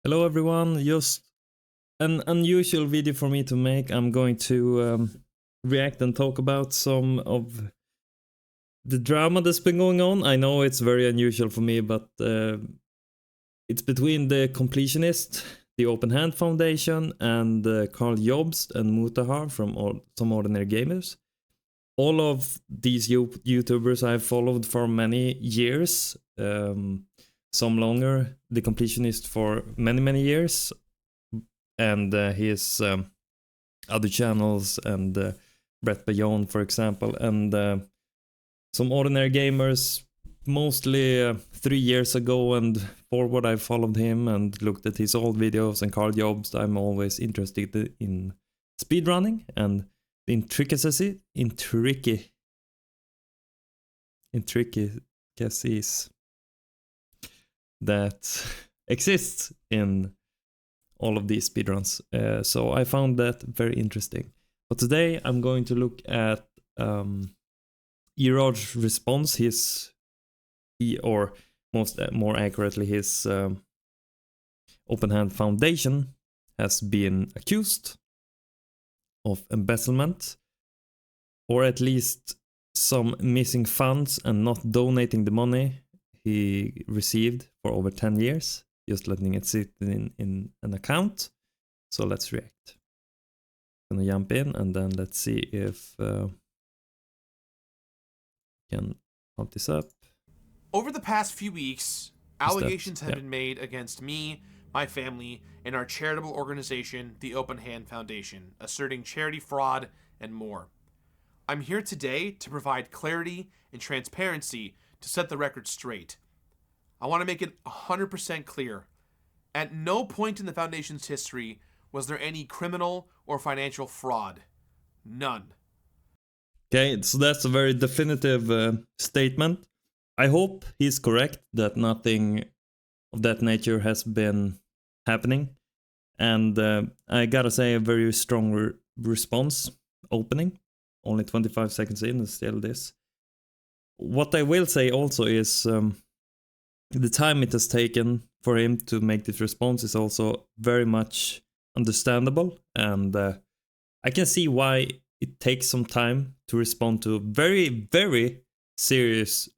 Hello everyone, just an unusual video for me to make. I'm going to react and talk about some of the drama that's been going on. I know it's very unusual for me, but it's between the Completionist, the Open Hand Foundation, and Carl Jobst and Mutahar from Some Ordinary Gamers. All of these YouTubers I've followed for many years. Some longer, the Completionist for many years, and his other channels, and Brett Bayon, for example, and Some Ordinary Gamers mostly 3 years ago and forward. I followed him and looked at his old videos, and Carl Jobst. I'm always interested in speedrunning and the intricacies that exists in all of these speedruns. So I found that very interesting. But today I'm going to look at Jirard's response, more accurately, his Open Hand Foundation has been accused of embezzlement, or at least some missing funds and not donating the money he received for over 10 years, just letting it sit in an account. So let's react. I'm gonna jump in and then let's see if can pump this up. Over the past few weeks, allegations have been made against me, my family, and our charitable organization, the Open Hand Foundation, asserting charity fraud and more. I'm here today to provide clarity and transparency to set the record straight. I want to make it 100% clear. At no point in the Foundation's history was there any criminal or financial fraud. None. Okay, so that's a very definitive statement. I hope he's correct that nothing of that nature has been happening. And I gotta say, a very strong response opening. Only 25 seconds in and still this. What I will say also is the time it has taken for him to make this response is also very much understandable. And I can see why it takes some time to respond to very serious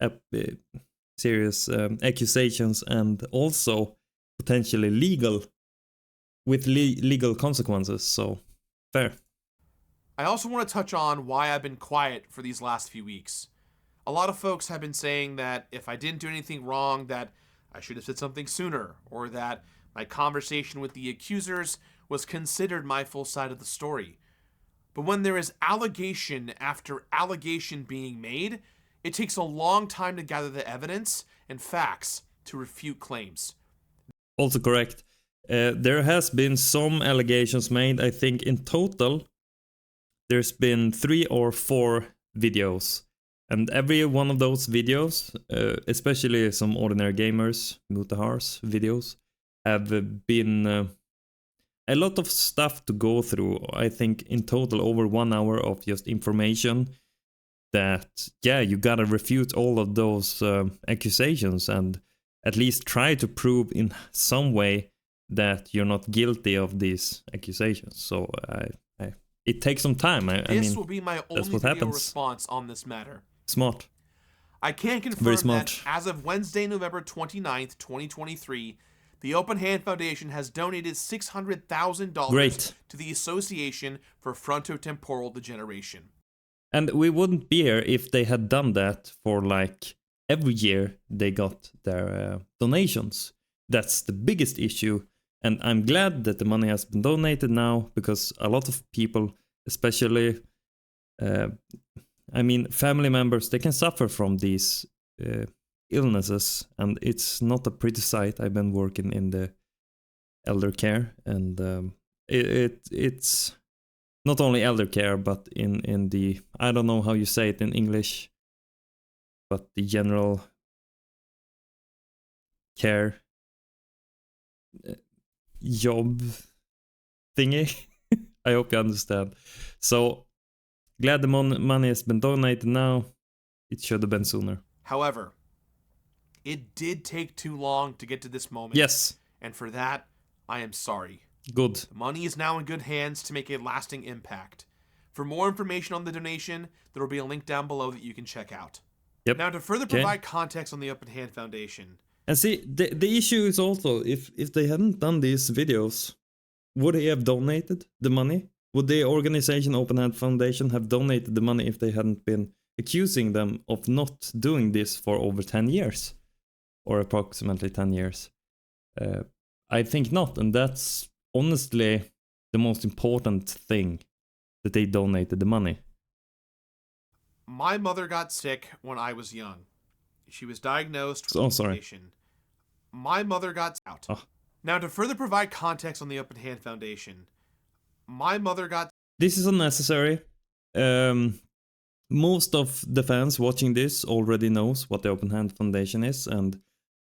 accusations, and also potentially legal consequences. So fair. I also want to touch on why I've been quiet for these last few weeks. A lot of folks have been saying that if I didn't do anything wrong, that I should have said something sooner, or that my conversation with the accusers was considered my full side of the story. But when there is allegation after allegation being made, it takes a long time to gather the evidence and facts to refute claims. Also correct. There has been some allegations made. I think in total there's been 3 or 4 videos. And every one of those videos, especially Some Ordinary Gamers, Mutahar's videos, have been a lot of stuff to go through. I think in total over 1 hour of just information that, yeah, you gotta refute all of those accusations and at least try to prove in some way that you're not guilty of these accusations. So it takes some time. I mean, will be my only video response on this matter. Smart. I can confirm that as of Wednesday, November 29th, 2023, the Open Hand Foundation has donated $600,000 to the Association for Frontotemporal Degeneration. And we wouldn't be here if they had done that for like every year they got their donations. That's the biggest issue. And I'm glad that the money has been donated now, because a lot of people, especially, family members, they can suffer from these illnesses, and it's not a pretty sight. I've been working in the elder care, and it's not only elder care, but in the, I don't know how you say it in English, but the general care job thingy. I hope you understand. So glad the money has been donated now. It should have been sooner. However, it did take too long to get to this moment. Yes. And for that, I am sorry. Good. The money is now in good hands to make a lasting impact. For more information on the donation, there will be a link down below that you can check out. Yep. Now, to further Okay. provide context on the Open Hand Foundation. And see, the issue is also, if they hadn't done these videos, would he have donated the money? Would the organization Open Hand Foundation have donated the money if they hadn't been accusing them of not doing this for over 10 years? Or approximately 10 years? I think not, and that's honestly the most important thing, that they donated the money. My mother got sick when I was young. She was diagnosed with dementia. My mother got out. Oh. Now, to further provide context on the Open Hand Foundation, my mother got... This is unnecessary. Most of the fans watching this already knows what the Open Hand Foundation is, and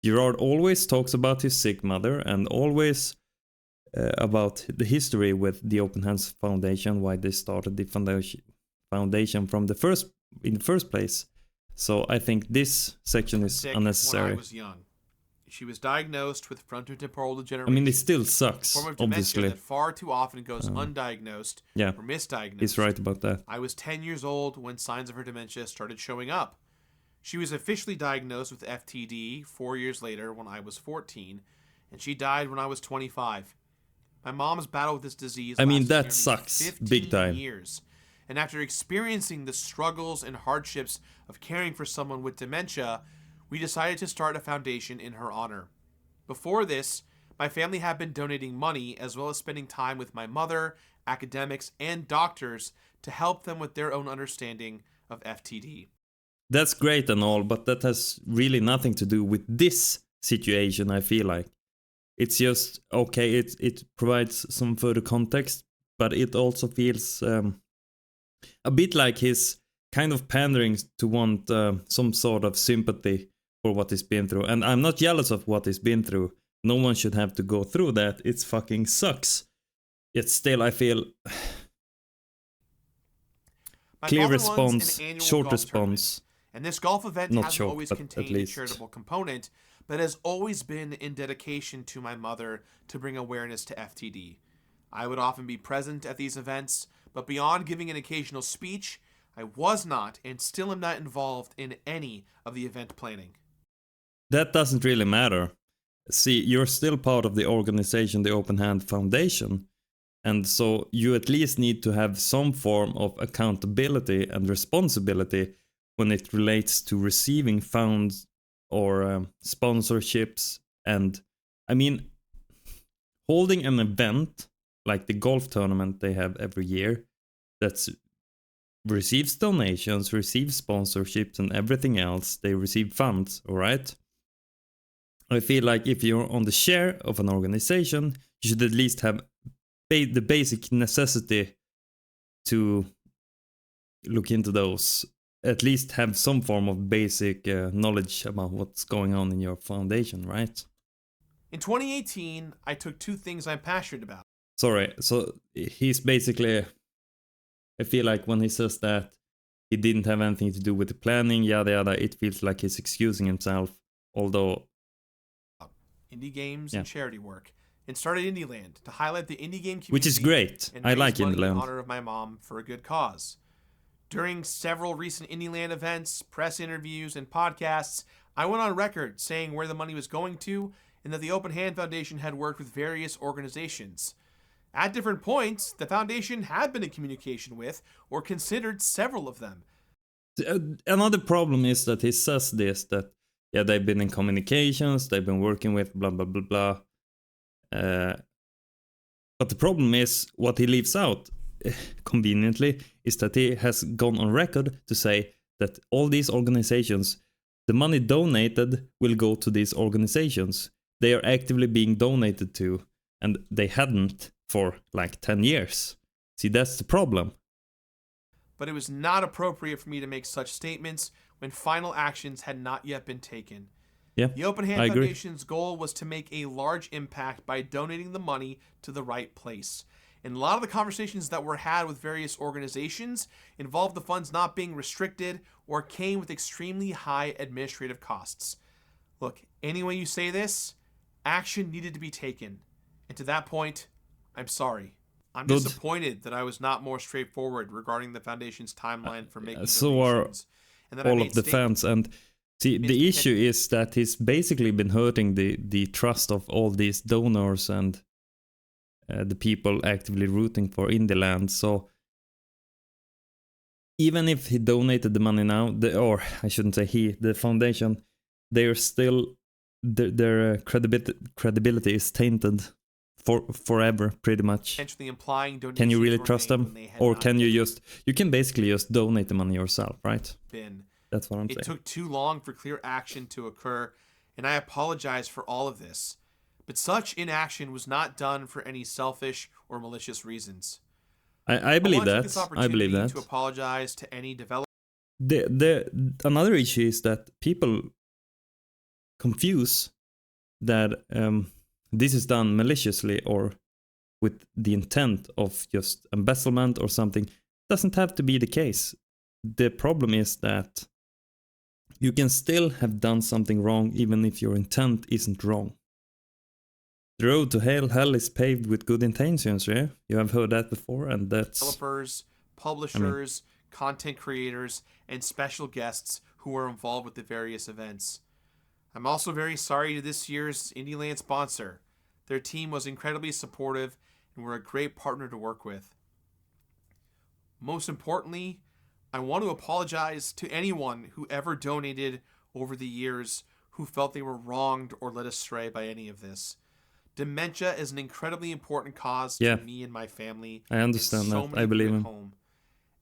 Jirard always talks about his sick mother and always about the history with the Open Hands Foundation, why they started the foundation from in the first place. So I think this section is unnecessary. When I was young. She was diagnosed with frontotemporal degeneration. I mean, it still sucks, a form of dementia obviously. That far too often goes undiagnosed or misdiagnosed. He's right about that. I was 10 years old when signs of her dementia started showing up. She was officially diagnosed with FTD 4 years later when I was 14, and she died when I was 25. My mom's battle with this disease that sucks 15 big time. years. And after experiencing the struggles and hardships of caring for someone with dementia, we decided to start a foundation in her honor. Before this, my family had been donating money as well as spending time with my mother, academics, and doctors to help them with their own understanding of FTD. That's great and all, but that has really nothing to do with this situation, I feel like. It's just, okay, it provides some further context, but it also feels a bit like he's kind of pandering to want some sort of sympathy for what he's been through. And I'm not jealous of what he's been through. No one should have to go through that. It fucking sucks. Yet still, I feel... Clear response, short response. And this golf event Not hasn't short, always but contained at a least. charitable component, but has always been in dedication to my mother to bring awareness to FTD. I would often be present at these events, but beyond giving an occasional speech, I was not and still am not involved in any of the event planning. That doesn't really matter. See, you're still part of the organization, the Open Hand Foundation, and so you at least need to have some form of accountability and responsibility when it relates to receiving funds or sponsorships. And I mean, holding an event like the golf tournament they have every year that receives donations, receives sponsorships and everything else, they receive funds, all right? I feel like if you're on the share of an organization, you should at least have the basic necessity to look into those. At least have some form of basic knowledge about what's going on in your foundation, right? In 2018, I took two things I'm passionate about. Sorry, so he's basically... I feel like when he says that he didn't have anything to do with the planning, yada yada, it feels like he's excusing himself, although... Indie games and charity work, and started IndieLand to highlight the indie game community. Which is great. I like IndieLand. In IndieLand. honor of my mom for a good cause. During several recent IndieLand events, press interviews, and podcasts, I went on record saying where the money was going to and that the Open Hand Foundation had worked with various organizations. At different points, the foundation had been in communication with or considered several of them. Another problem is that he says this, that yeah, they've been in communications, they've been working with blah blah blah blah. But the problem is what he leaves out conveniently is that he has gone on record to say that all these organizations, the money donated will go to these organizations. They are actively being donated to, and they hadn't for like 10 years. See, that's the problem. But it was not appropriate for me to make such statements when final actions had not yet been taken. Yeah, the Open Hand I agree. Foundation's goal was to make a large impact by donating the money to the right place. And a lot of the conversations that were had with various organizations involved the funds not being restricted or came with extremely high administrative costs. Look, any way you say this, action needed to be taken. And to that point, I'm sorry. I'm Good. disappointed that I was not more straightforward regarding the Foundation's timeline for making So are donations. And that I all made of the fans. And see, the issue is that he's basically been hurting the trust of all these donors and the people actively rooting for Indieland. So even if he donated the money now, or I shouldn't say he, the foundation, they're still, their credibility is tainted forever, pretty much. Potentially implying donations. Can you really trust them? Or can you can basically just donate the money yourself, right? That's what I'm saying. It took too long for clear action to occur, and I apologize for all of this. But such inaction was not done for any selfish or malicious reasons. I believe that. I believe that. To apologize to any developer. Another issue is that people confuse that this is done maliciously or with the intent of just embezzlement or something. It doesn't have to be the case. The problem is that you can still have done something wrong even if your intent isn't wrong. The road to hell is paved with good intentions, yeah? You have heard that before, and that's... Developers, publishers, content creators, and special guests who were involved with the various events. I'm also very sorry to this year's Indieland sponsor. Their team was incredibly supportive and were a great partner to work with. Most importantly, I want to apologize to anyone who ever donated over the years who felt they were wronged or led astray by any of this. Dementia is an incredibly important cause to me and my family. I understand that. I believe him. Home.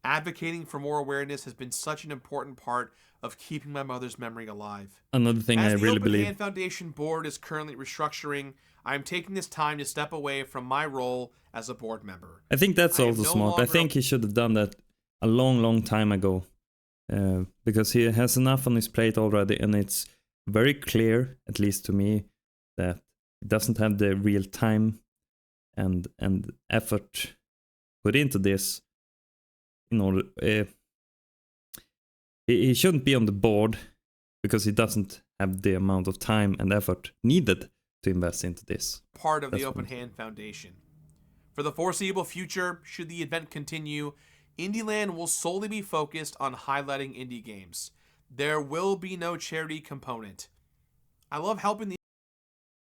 Advocating for more awareness has been such an important part of keeping my mother's memory alive. Another thing I really believe. As the Open Hand Foundation board is currently restructuring, I am taking this time to step away from my role as a board member. I think that's also smart. I think he should have done that a long time ago. Because he has enough on his plate already, and it's very clear, at least to me, that he doesn't have the real time and effort put into this in order... He shouldn't be on the board because he doesn't have the amount of time and effort needed to invest into this. Part of the Open Hand Foundation. For the foreseeable future, should the event continue, Indieland will solely be focused on highlighting indie games. There will be no charity component. I love helping the...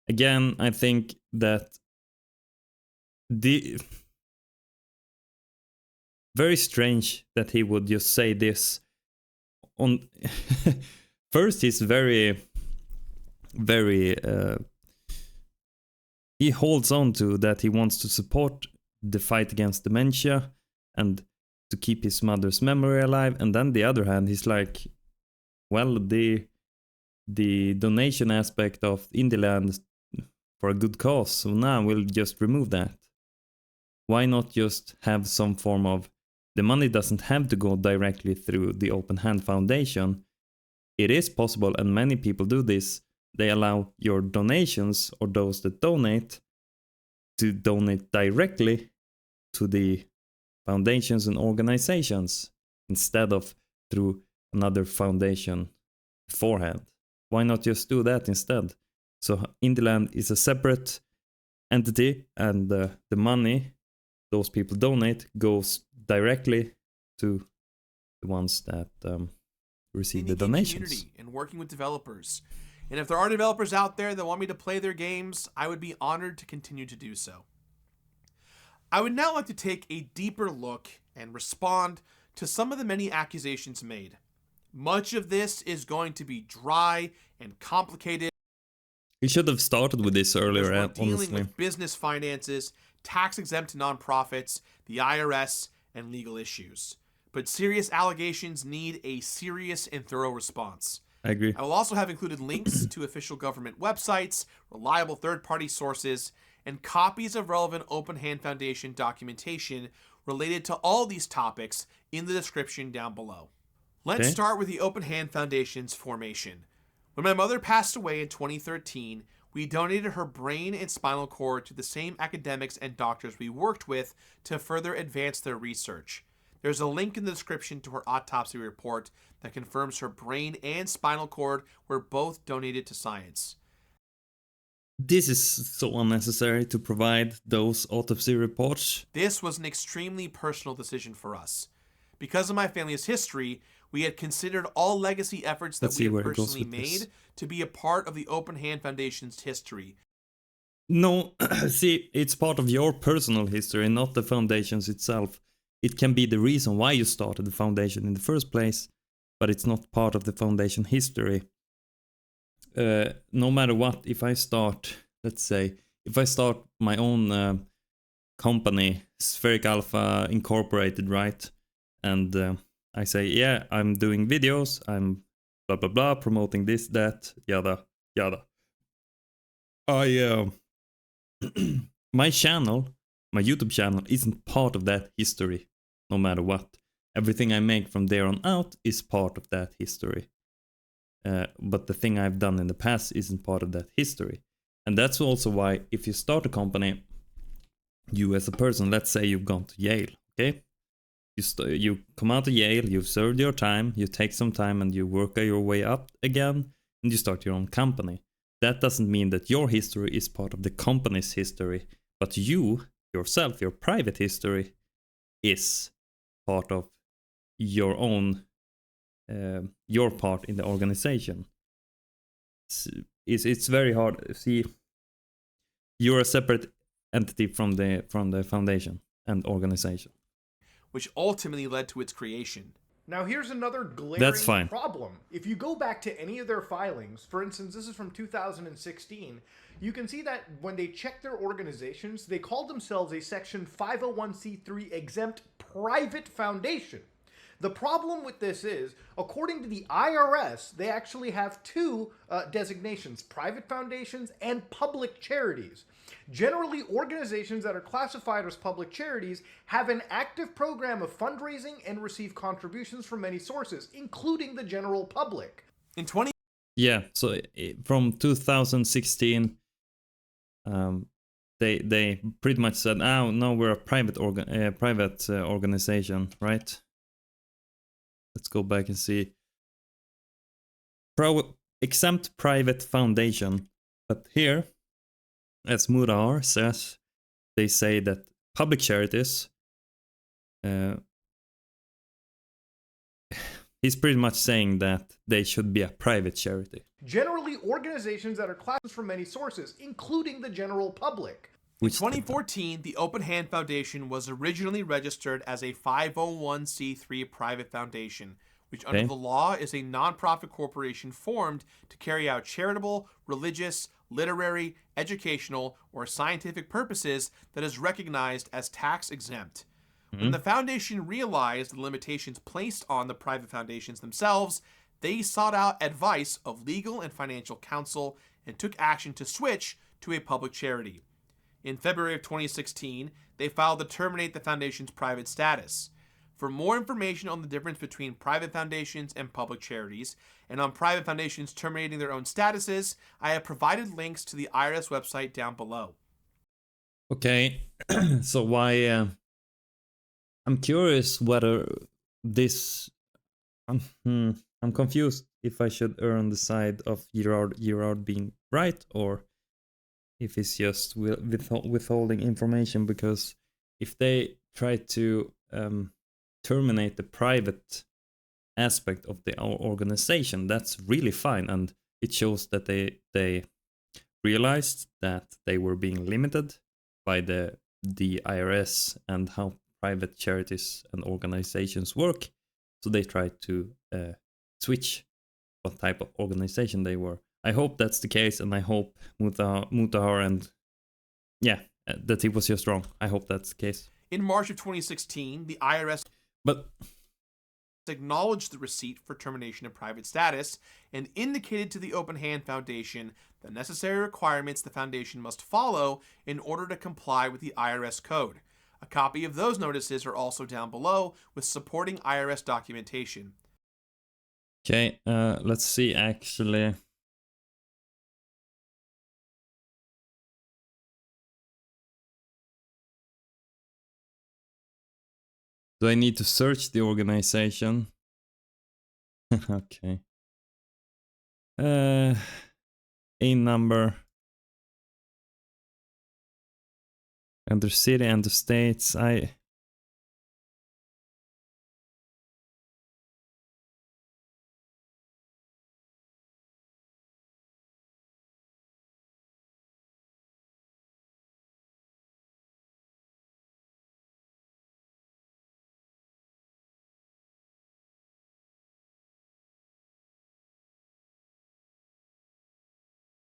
Again, I think that very strange that he would just say this on... First, he's very he holds on to that he wants to support the fight against dementia and to keep his mother's memory alive, and then the other hand, he's like, well, the donation aspect of Indieland for a good cause, so now we'll just remove that. Why not just have some form of... The money doesn't have to go directly through the Open Hand Foundation. It is possible, and many people do this. They allow your donations, or those that donate, to donate directly to the foundations and organizations instead of through another foundation beforehand. Why not just do that instead? So Indieland is a separate entity, and the money those people donate goes directly to the ones that receive the donations. And working with developers. And if there are developers out there that want me to play their games, I would be honored to continue to do so. I would now like to take a deeper look and respond to some of the many accusations made. Much of this is going to be dry and complicated. We should have started with this earlier, honestly. Dealing with business finances, tax-exempt nonprofits, the IRS, and legal issues. But serious allegations need a serious and thorough response. I agree. I will also have included links to official government websites, reliable third-party sources, and copies of relevant Open Hand Foundation documentation related to all these topics in the description down below. Let's start with the Open Hand Foundation's formation. When my mother passed away in 2013, we donated her brain and spinal cord to the same academics and doctors we worked with to further advance their research. There's a link in the description to her autopsy report that confirms her brain and spinal cord were both donated to science. This is so unnecessary to provide those autopsy reports. This was an extremely personal decision for us. Because of my family's history, we had considered all legacy efforts that we had personally made to be a part of the Open Hand Foundation's history. No, see, it's part of your personal history, not the foundation's itself. It can be the reason why you started the foundation in the first place, but it's not part of the foundation history. No matter what, if I start, let's say, if I start my own company, SphericAlpha Incorporated, right? And I say, yeah, I'm doing videos, I'm blah blah blah, promoting this, that, yada yada. My channel, my YouTube channel, isn't part of that history, no matter what. Everything I make from there on out is part of that history. But the thing I've done in the past isn't part of that history. And that's also why if you start a company, you as a person, let's say you've gone to Yale, okay? You come out of Yale, you've served your time, you take some time and you work your way up again, and you start your own company. That doesn't mean that your history is part of the company's history, but you, yourself, your private history, is part of your own, your part in the organization. It's very hard. See, you're a separate entity from the foundation and organization, which ultimately led to its creation. Now here's another glaring problem. If you go back to any of their filings, for instance, this is from 2016, you can see that when they checked their organizations, they called themselves a Section 501c3 exempt private foundation. The problem with this is, according to the IRS, they actually have two designations, private foundations and public charities. Generally, organizations that are classified as public charities have an active program of fundraising and receive contributions from many sources, including the general public. Yeah, so from 2016, they pretty much said, "Oh no, we're a private organization, right?" Let's go back and see. Exempt private foundation, but here, as Mudar says, they say that public charities, he's pretty much saying that they should be a private charity. Generally, organizations that are classed from many sources, including the general public. In 2014, the Open Hand Foundation was originally registered as a 501c3 private foundation, which under the law is a nonprofit corporation formed to carry out charitable, religious, literary, educational, or scientific purposes that is recognized as tax exempt. When the foundation realized the limitations placed on the private foundations themselves, they sought out advice of legal and financial counsel and took action to switch to a public charity. In February of 2016, they filed to terminate the foundation's private status. For more information on the difference between private foundations and public charities, and on private foundations terminating their own statuses, I have provided links to the IRS website down below. Okay, so why... I'm curious whether this... I'm confused if I should err on the side of Jirard being right, or if it's just withholding information, because if they try to terminate the private aspect of the organization, that's really fine, and it shows that they realized that they were being limited by the IRS and how private charities and organizations work, so they tried to switch what type of organization they were. I hope that's the case, and I hope Mutahar and that he was just wrong. I hope that's the case. In March of 2016, the IRS acknowledged the receipt for termination of private status and indicated to the Open Hand Foundation the necessary requirements the foundation must follow in order to comply with the IRS code. A copy of those notices are also down below with supporting IRS documentation. Okay, let's see actually. Do I need to search the organization? Okay. A number. Enter city, enter states.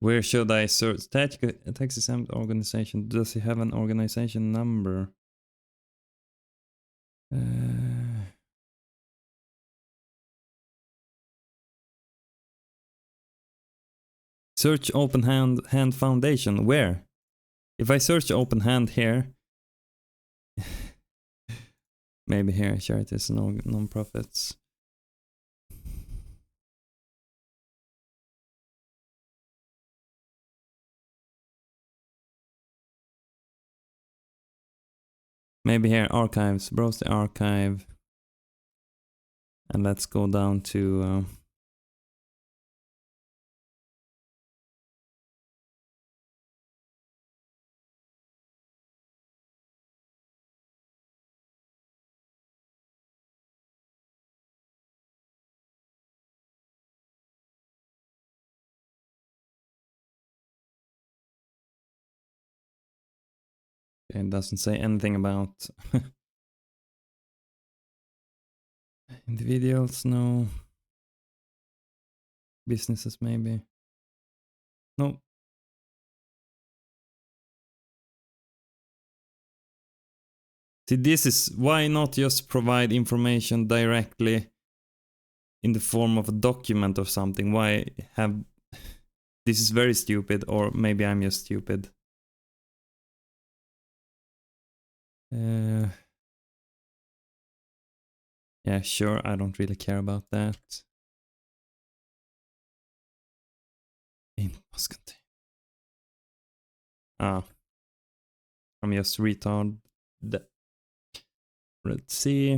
Where should I search? Tax exempt organization. Does he have an organization number? Search Open Hand Foundation. Where? If I search Open Hand here, maybe here, charities and non-profits. Maybe here, archives. Browse the archive. And let's go down to... It doesn't say anything about individuals, no. Businesses, maybe. No. See, this is why not just provide information directly in the form of a document or something. Why have... This is very stupid, or maybe I'm just stupid. Yeah, sure, I don't really care about that. Must contain. I'm just retard. Let's see.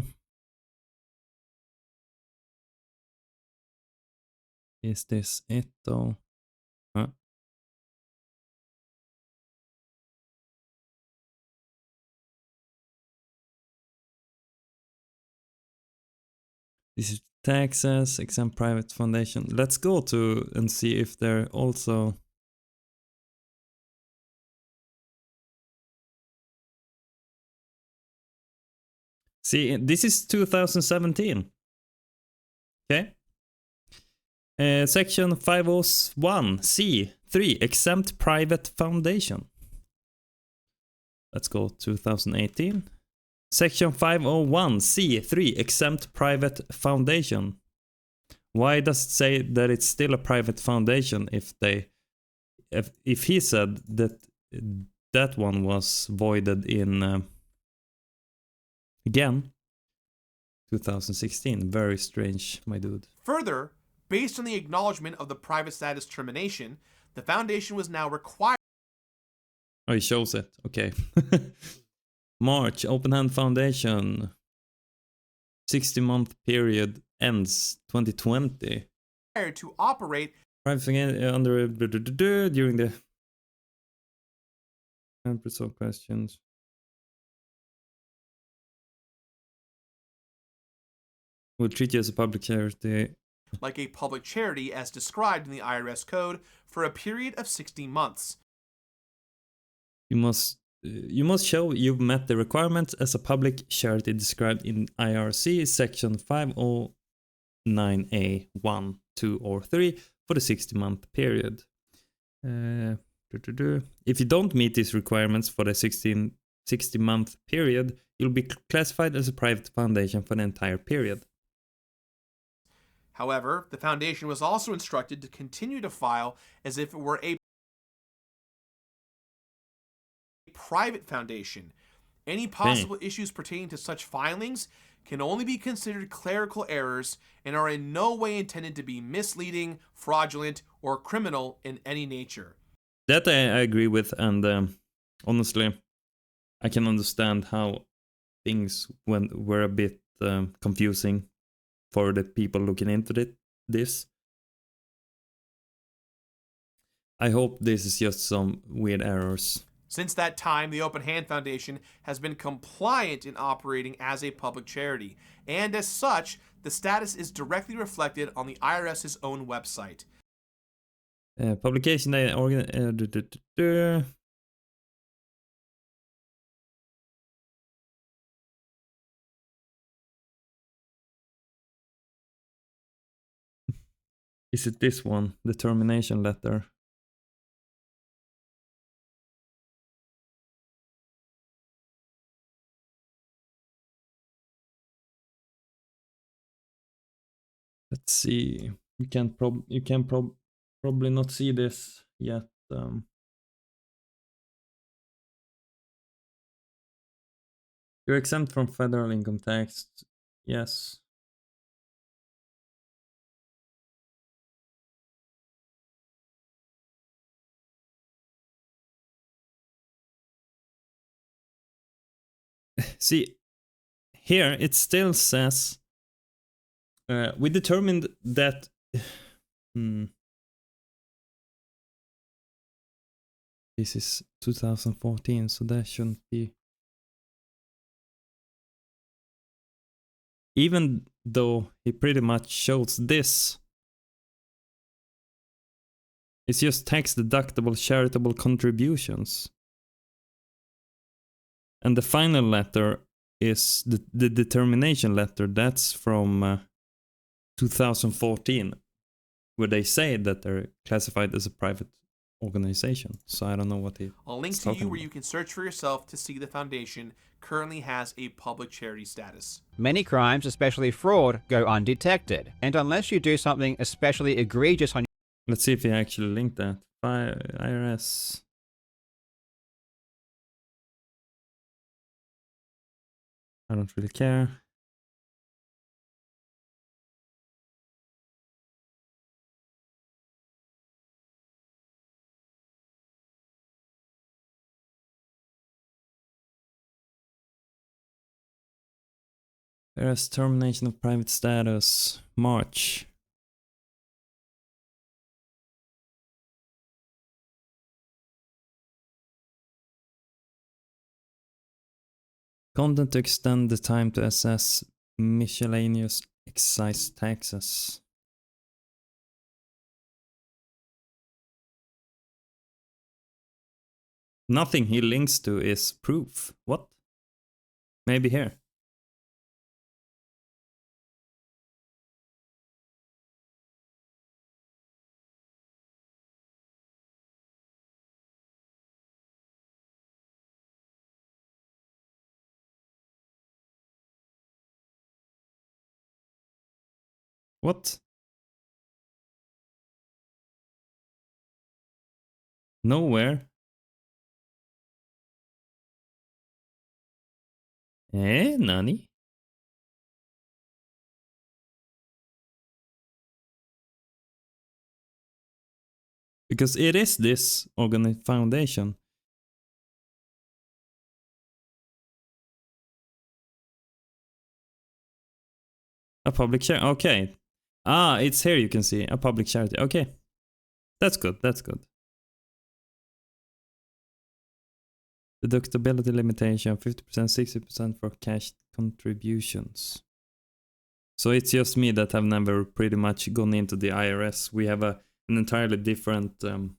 Is this it though? Huh? This is taxes, exempt private foundation. Let's go to and see if they're also... See, this is 2017. Okay. Section 501C3, exempt private foundation. Let's go 2018. Section 501C3, exempt private foundation. Why does it say that it's still a private foundation if he said that that one was voided in again 2016? Very strange, my dude. Further, based on the acknowledgement of the private status termination, the foundation was now required. Oh, he shows it. Okay. March, Open Hand Foundation. 60-month period ends 2020. To operate Private under during the of questions. We'll treat you as a public charity. Like a public charity as described in the IRS code for a period of 60 months. You must show you've met the requirements as a public charity described in IRC section 509A 1, 2, or 3 for the 60-month period. If you don't meet these requirements for the 60-month period, you'll be classified as a private foundation for the entire period. However, the foundation was also instructed to continue to file as if it were a private foundation. Any possible issues pertaining to such filings can only be considered clerical errors and are in no way intended to be misleading, fraudulent, or criminal in any nature. That I agree with, and honestly, I can understand how things were a bit confusing for the people looking into this. I hope this is just some weird errors. Since that time, the Open Hand Foundation has been compliant in operating as a public charity, and as such, the status is directly reflected on the IRS's own website. Publication day Is it this one? The termination letter. Let's see. You can probably not see this yet. You're exempt from federal income tax. Yes. See, here it still says we determined that this is 2014, so that shouldn't be. Even though he pretty much shows this, it's just tax deductible charitable contributions. And the final letter is the determination letter. That's from 2014, where they say that they're classified as a private organization. So I don't know what he. I'll link to you where you can search for yourself to see the foundation currently has a public charity status. Many crimes, especially fraud, go undetected, and unless you do something especially egregious on. Let's see if he actually linked that. IRS. I don't really care. There's termination of private status, March. Content to extend the time to assess miscellaneous excise taxes. Nothing he links to is proof. What? Maybe here. What? Nowhere. Nani? Because it is this foundation. A public charity. Okay. Ah, it's here you can see. A public charity. Okay. That's good. That's good. Deductibility limitation 50%, 60% for cash contributions. So it's just me that have never pretty much gone into the IRS. We have an entirely different kind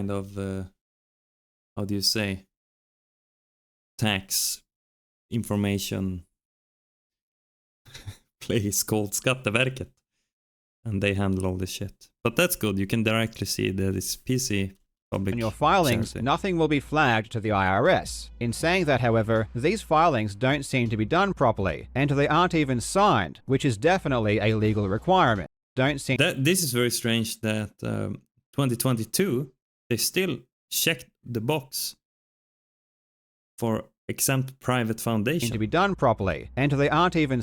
of, how do you say, tax information place called Skatteverket. And they handle all this shit. But that's good. You can directly see that it's PC public. In your filings, charity. Nothing will be flagged to the IRS. In saying that, however, these filings don't seem to be done properly, and they aren't even signed, which is definitely a legal requirement. This is very strange that 2022, they still checked the box for exempt private foundation. To be done properly, and they aren't even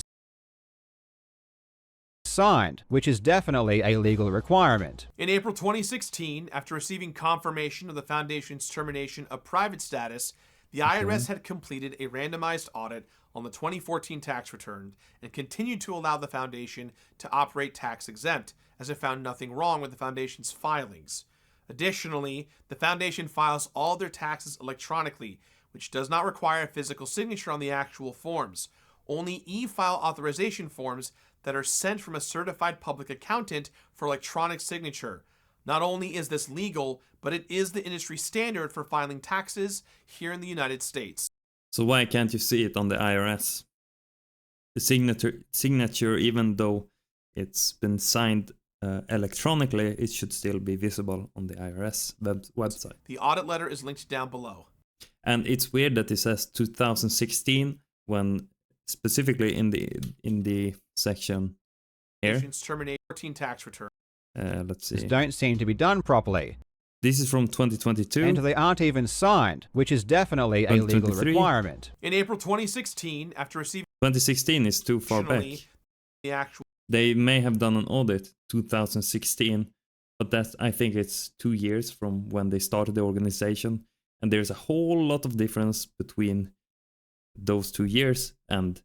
signed, which is definitely a legal requirement. In April 2016, after receiving confirmation of the foundation's termination of private status, the IRS had completed a randomized audit on the 2014 tax return and continued to allow the foundation to operate tax exempt, as it found nothing wrong with the foundation's filings. Additionally, the foundation files all their taxes electronically, which does not require a physical signature on the actual forms. Only e-file authorization forms that are sent from a certified public accountant for electronic signature. Not only is this legal, but it is the industry standard for filing taxes here in the United States. So why can't you see it on the IRS? The signature, even though it's been signed electronically, it should still be visible on the IRS website. The audit letter is linked down below. And it's weird that it says 2016 when specifically in the section here. Terminate 14 tax return. Let's see. Don't seem to be done properly. This is from 2022. And they aren't even signed, which is definitely a legal requirement. In April 2016, after receiving 2016 is too far back. The actual They may have done an audit 2016, but that's, I think it's 2 years from when they started the organization, and there's a whole lot of difference between those 2 years and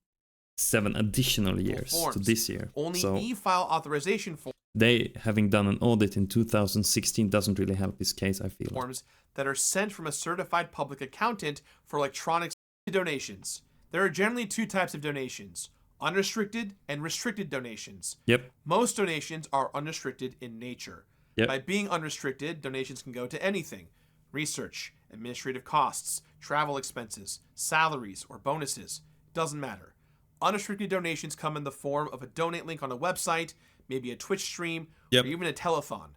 7 additional years to this year. Only so e-file authorization forms. They having done an audit in 2016 doesn't really help his case, I feel. Forms that are sent from a certified public accountant for electronic donations. There are generally 2 types of donations: unrestricted and restricted donations. Yep. Most donations are unrestricted in nature. Yep. By being unrestricted, donations can go to anything: research, administrative costs, travel expenses, salaries, or bonuses. Doesn't matter. Unrestricted donations come in the form of a donate link on a website, maybe a Twitch stream, or even a telethon.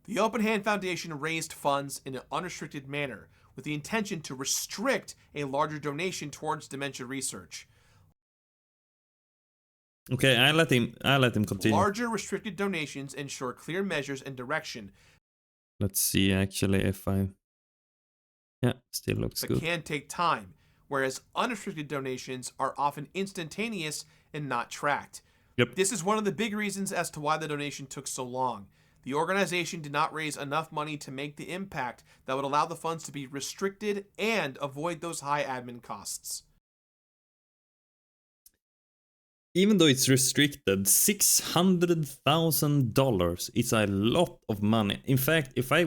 The Open Hand Foundation raised funds in an unrestricted manner with the intention to restrict a larger donation towards dementia research. Okay, I let him continue. Larger restricted donations ensure clear measures and direction. Let's see actually if yeah, still looks but good. Can take time, whereas unrestricted donations are often instantaneous and not tracked. Yep. This is one of the big reasons as to why the donation took so long. The organization did not raise enough money to make the impact that would allow the funds to be restricted and avoid those high admin costs. Even though it's restricted, $600,000 is a lot of money. In fact, if I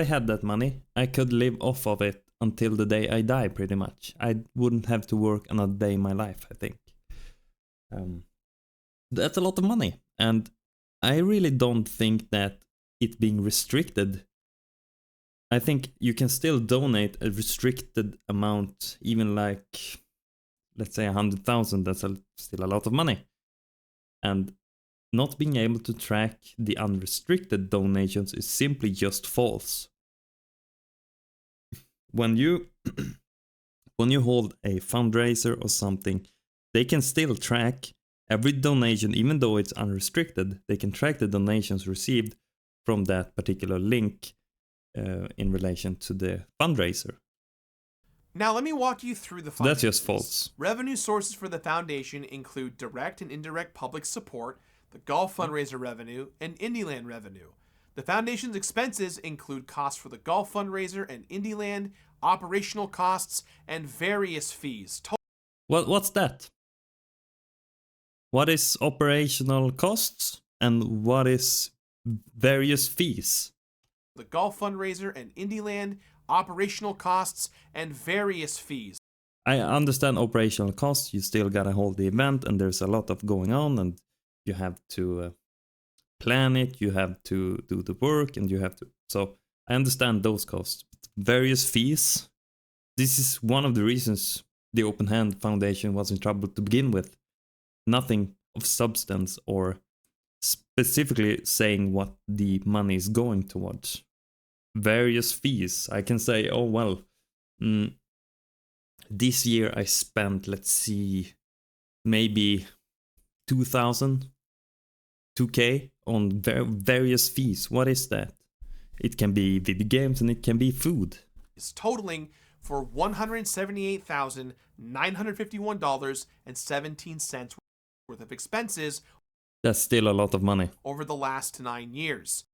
had that money, I could live off of it until the day I die, pretty much. I wouldn't have to work another day in my life, I think. That's a lot of money, and I really don't think that it being restricted. I think you can still donate a restricted amount, even like, let's say 100,000. That's still a lot of money, and not being able to track the unrestricted donations is simply just false. When you hold a fundraiser or something, they can still track every donation, even though it's unrestricted. They can track the donations received from that particular link in relation to the fundraiser. Now let me walk you through the finances. That's just false. Revenue sources for the foundation include direct and indirect public support, the golf fundraiser revenue, and Indieland revenue. The foundation's expenses include costs for the golf fundraiser and Indieland, operational costs, and various fees. What's that? What is operational costs and what is various fees? The golf fundraiser and Indieland, operational costs, and various fees. I understand operational costs. You still gotta hold the event, and there's a lot of going on, and you have to plan it, you have to do the work, and you have to. So I understand those costs. Various fees. This is one of the reasons the Open Hand Foundation was in trouble to begin with. Nothing of substance or specifically saying what the money is going towards. Various fees. I can say, oh well, this year I spent, let's see, maybe 2,000, 2K on various fees. What is that? It can be video games and it can be food. It's totaling for $178,951.17 worth of expenses. That's still a lot of money. Over the last 9 years.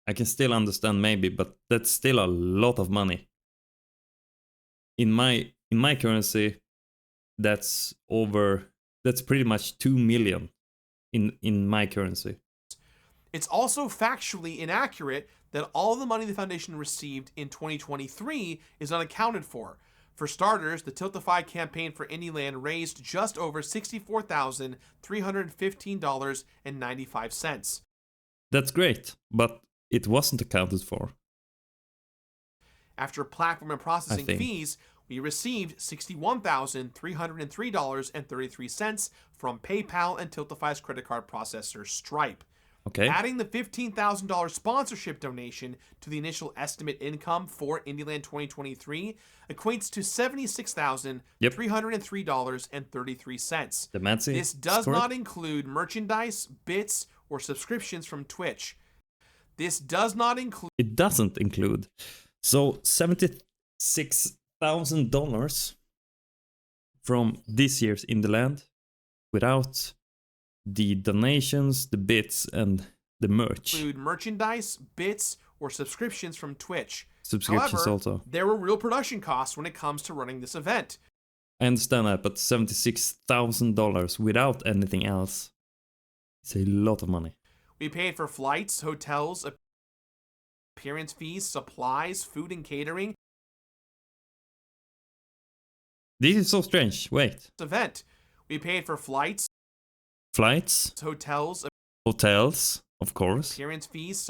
I can still understand maybe, but that's still a lot of money. In my currency, that's pretty much 2 million in my currency. It's also factually inaccurate that all the money the foundation received in 2023 is unaccounted for. For starters, the Tiltify campaign for Indieland raised just over $64,315.95. That's great, but it wasn't accounted for. After platform and processing fees, we received $61,303.33 from PayPal and Tiltify's credit card processor Stripe. Okay. Adding the $15,000 sponsorship donation to the initial estimate income for Indieland 2023 equates to $76,303.33. This does not include merchandise, bits, or subscriptions from Twitch. This does not include... It doesn't include. So $76,000 from this year's Indieland without the donations, the bits, and the merch. Include merchandise, bits, or subscriptions from Twitch. Subscriptions. However, also. There were real production costs when it comes to running this event. I understand that, but $76,000 without anything else, it's a lot of money. We paid for flights, hotels, appearance fees, supplies, food, and catering. This is so strange. Wait. Event. We paid for flights, hotels, of course. Appearance fees,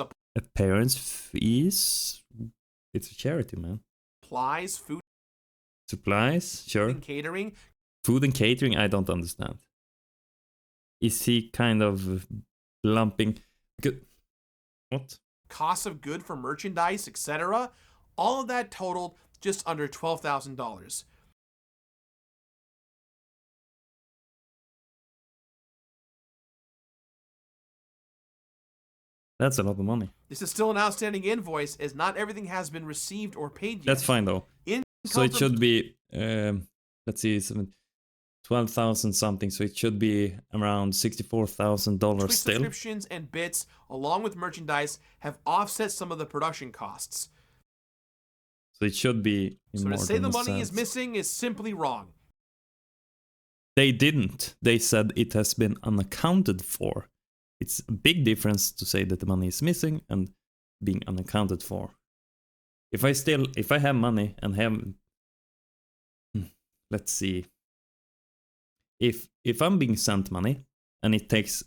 It's a charity, man. Supplies, sure. And catering. Food and catering, I don't understand. Is he kind of lumping? What? Cost of good for merchandise, etc. All of that totaled just under $12,000. That's a lot of money. This is still an outstanding invoice, as not everything has been received or paid yet. That's fine, though. So it should be, let's see, 12,000 something. So it should be around $64,000 still. Subscriptions and bits, along with merchandise, have offset some of the production costs. So it should be. So to say the money is missing is simply wrong. They didn't. They said it has been unaccounted for. It's a big difference to say that the money is missing and being unaccounted for. If I have money and let's see. If I'm being sent money and it takes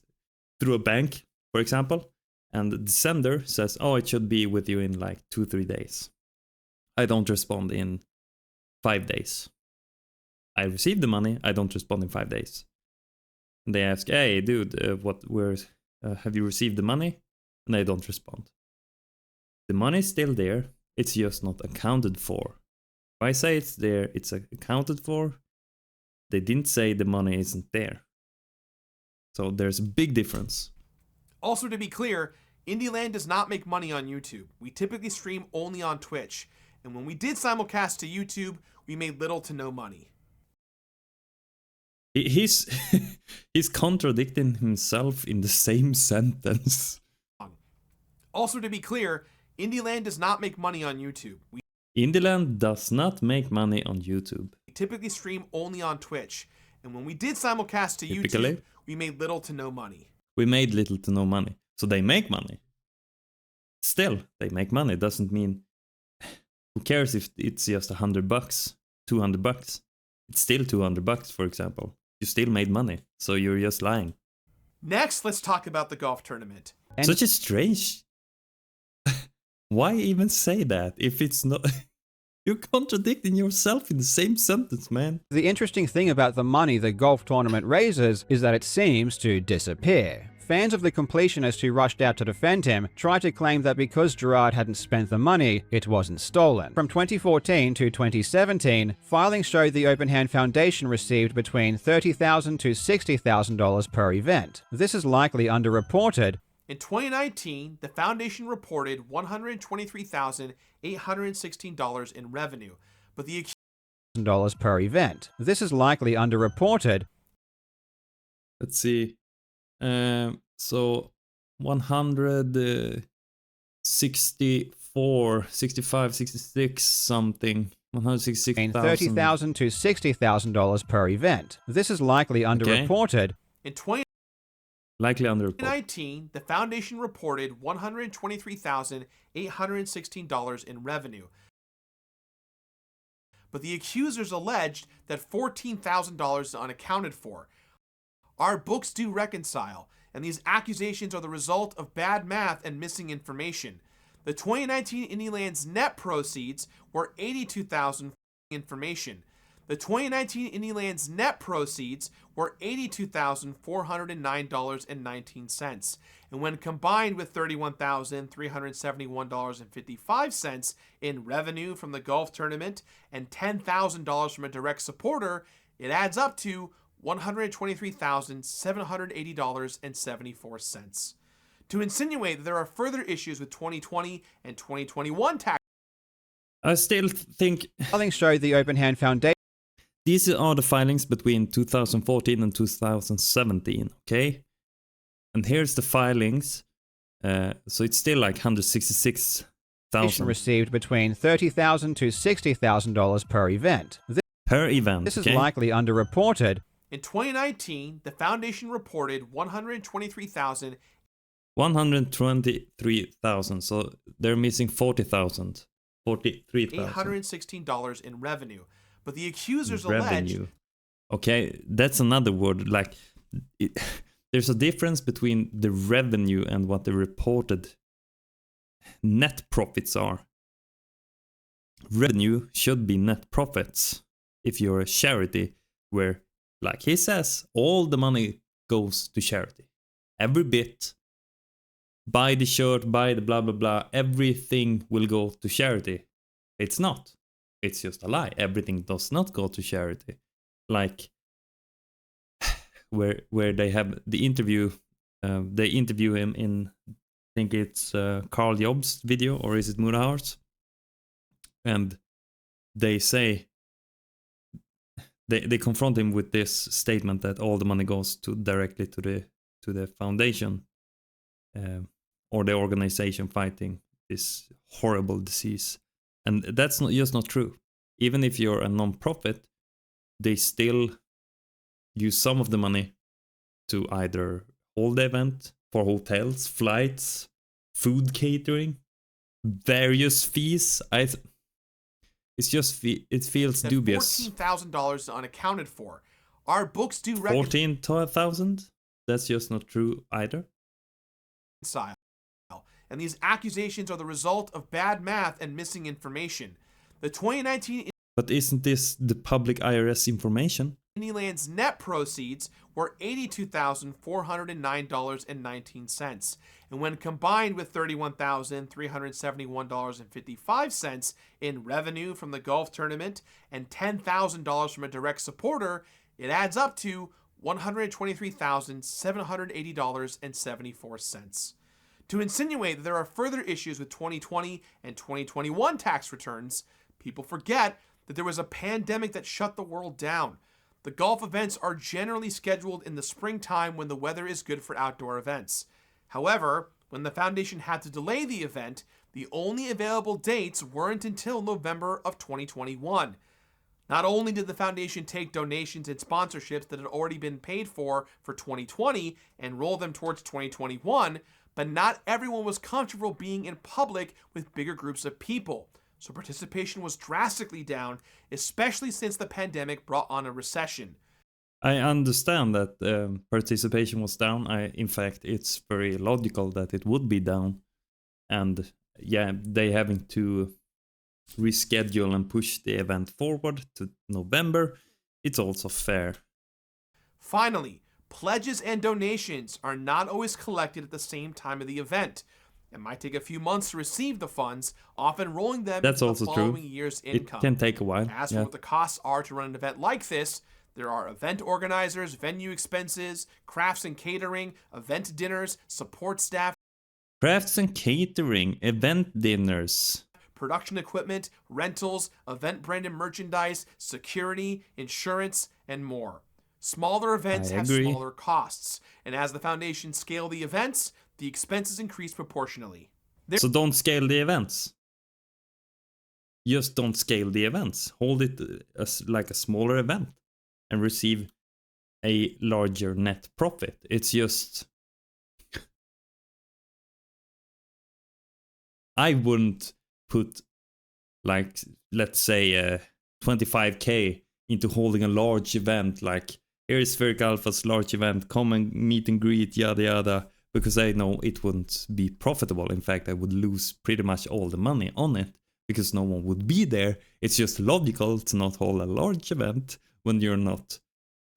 through a bank, for example, and the sender says, oh, it should be with you in like 2-3 days. I don't respond in 5 days. I receive the money, I don't respond in 5 days. And they ask, hey, dude, have you received the money? And I don't respond. The money is still there, it's just not accounted for. If I say it's there, it's accounted for. They didn't say the money isn't there. So there's a big difference. Also, to be clear, Indieland does not make money on YouTube. We typically stream only on Twitch. And when we did simulcast to YouTube, we made little to no money. He's contradicting himself in the same sentence. Also, to be clear, Indieland does not make money on YouTube. Indieland does not make money on YouTube. We typically stream only on Twitch. And when we did simulcast to YouTube, we made little to no money. We made little to no money. So they make money. Still, they make money. Doesn't mean... Who cares if it's just $100, $200? It's still $200, for example. You still made money, so you're just lying. Next, let's talk about the golf tournament. Such a strange... Why even say that if it's not... You're contradicting yourself in the same sentence, man. The interesting thing about the money the golf tournament raises is that it seems to disappear. Fans of the Completionist who rushed out to defend him tried to claim that because Jirard hadn't spent the money, it wasn't stolen. From 2014 to 2017, filings showed the Open Hand Foundation received between $30,000 to $60,000 per event. This is likely underreported. In 2019, the foundation reported $123,816 in revenue, but the dollars per event. This is likely underreported. Let's see. So 164, 65, 66 something. 166,000. $30,000 to $60,000 per event. This is likely underreported. In 20 Likely underreported. In 2019, the foundation reported $123,816 in revenue. But the accusers alleged that $14,000 is unaccounted for. Our books do reconcile, and these accusations are the result of bad math and missing information. The 2019 Indieland's net proceeds were $82,000 information. The 2019 Indieland's net proceeds were $82,409.19, and when combined with $31,371.55 in revenue from the golf tournament and $10,000 from a direct supporter, it adds up to $123,780.74. To insinuate that there are further issues with 2020 and 2021 tax, I still think Filings showed the Open Hand Foundation. these are the filings between 2014 and 2017, okay? And here's the filings. So it's still like $166,000 received between $30,000 to $60,000 per event. per event. This is okay? likely underreported. in 2019, the foundation reported $123,000. So they're missing $40,000. $43,000. $816 in revenue. But the accusers Revenue. alleged Okay, that's another word. Like, there's a difference between the revenue and what the reported net profits are. Revenue should be net profits if you're a charity where, like he says, all the money goes to charity. Every bit, buy the shirt, buy the blah blah blah, everything will go to charity. It's not. It's just a lie. Everything does not go to charity. Like where they have the interview, they interview him in, I think it's Carl Jobs' video, or is it Murahars? And they say, they confront him with this statement that all the money goes directly to the foundation, or the organization fighting this horrible disease. And that's not true. Even if you're a non-profit, they still use some of the money to either hold the event for hotels, flights, food catering, various fees. It's just it feels dubious. $14,000 is unaccounted for. Our books do 14,000? That's just not true either. reconcile. And these accusations are the result of bad math and missing information. The 2019 But isn't this the public IRS information? Indieland's net proceeds were $82,409.19, and when combined with $31,371.55 in revenue from the golf tournament and $10,000 from a direct supporter, it adds up to $123,780.74. To insinuate that there are further issues with 2020 and 2021 tax returns, people forget that there was a pandemic that shut the world down. The golf events are generally scheduled in the springtime when the weather is good for outdoor events. However, when the foundation had to delay the event, the only available dates weren't until November of 2021. Not only did the foundation take donations and sponsorships that had already been paid for 2020 and roll them towards 2021, but not everyone was comfortable being in public with bigger groups of people. So participation was drastically down, especially since the pandemic brought on a recession. I understand that participation was down. In fact, it's very logical that it would be down. And yeah, they having to reschedule and push the event forward to November. It's also fair. Finally, pledges and donations are not always collected at the same time of the event. It might take a few months to receive the funds, often rolling them That's into also the following true. year's income. It can take a while. As for what the costs are to run an event like this, there are event organizers, venue expenses, crafts and catering, event dinners, support staff, Crafts and catering, event dinners. production equipment, rentals, event branded merchandise, security, insurance, and more. Smaller events have agree. smaller costs, and as the foundation scale the events, the expenses increase proportionally. So don't scale the events. Just don't scale the events. Hold it as like a smaller event and receive a larger net profit. It's just I wouldn't put, like, let's say 25k into holding a large event, like, here is SphericAlpha's large event, come and meet and greet, yada yada, because I know it wouldn't be profitable. In fact, I would lose pretty much all the money on it, because no one would be there. It's just logical to not hold a large event when you're not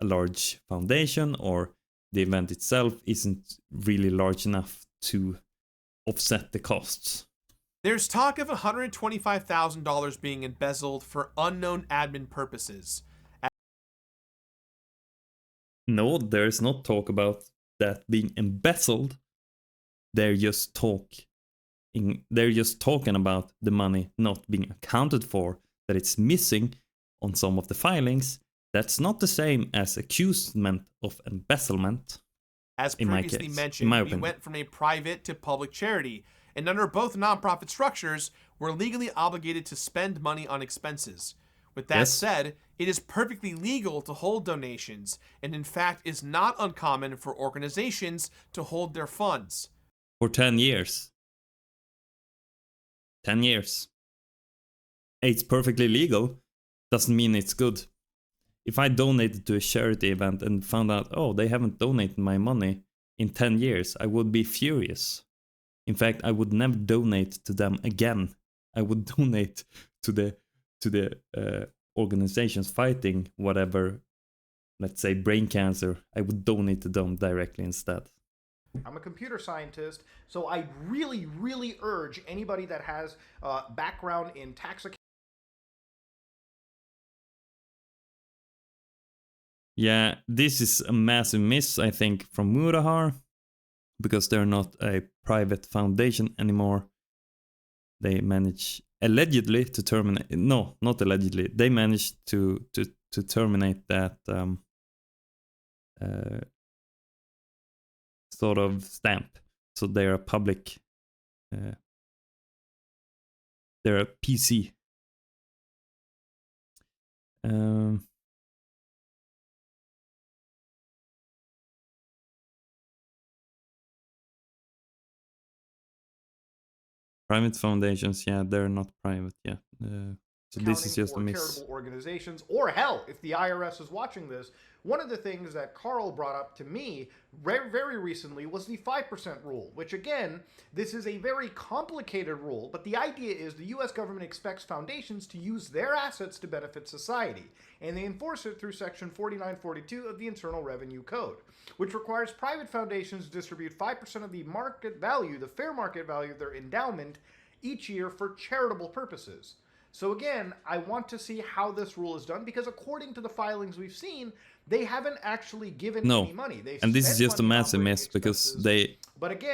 a large foundation, or the event itself isn't really large enough to offset the costs. There's talk of $125,000 being embezzled for unknown admin purposes. No, there's not talk about that being embezzled. They're just talking about the money not being accounted for, that it's missing on some of the filings. That's not the same as accusation of embezzlement. As previously mentioned, we went from a private to public charity, and under both nonprofit structures, we're legally obligated to spend money on expenses. With that said, it is perfectly legal to hold donations, and in fact is not uncommon for organizations to hold their funds. For 10 years. 10 years. It's perfectly legal. Doesn't mean it's good. If I donated to a charity event and found out, oh, they haven't donated my money in 10 years, I would be furious. In fact, I would never donate to them again. I would donate to the organizations fighting whatever, let's say, brain cancer. I would donate to them directly instead. I'm a computer scientist, so I really, really urge anybody that has background in tax accounting. Yeah, this is a massive miss, I think, from Murahar, because they're not a private foundation anymore. They manage allegedly to terminate. No, not allegedly. They managed to terminate that sort of stamp. So they're a public. They're a PC. Private foundations, yeah, they're not private, yeah. So this is just a miss. Charitable organizations, or hell, if the IRS is watching this, one of the things that Carl brought up to me very recently was the 5% rule, which again, this is a very complicated rule, but the idea is the US government expects foundations to use their assets to benefit society, and they enforce it through section 4942 of the Internal Revenue Code, which requires private foundations to distribute 5% of the market value, the fair market value of their endowment each year for charitable purposes. So again, I want to see how this rule is done, because according to the filings we've seen, they haven't actually given any money. And this is just a massive mess, because they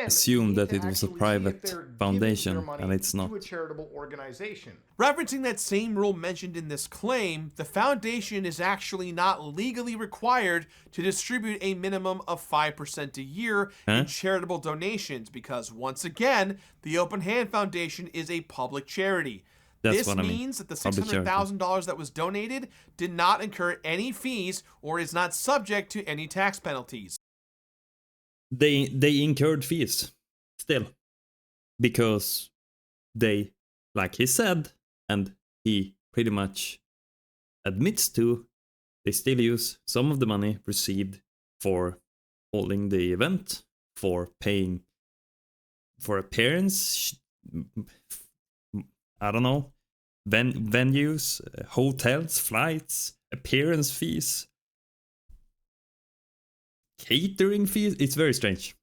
assume that it was a private foundation, and it's not. To a charitable organization. Referencing that same rule mentioned in this claim, the foundation is actually not legally required to distribute a minimum of 5% a year in charitable donations, because once again, the Open Hand Foundation is a public charity. This means that the $600,000 that was donated did not incur any fees or is not subject to any tax penalties. They incurred fees still, because they, like he said, and he pretty much admits to, they still use some of the money received for holding the event, for paying for appearance, I don't know, venues, hotels, flights, appearance fees, catering fees. It's very strange.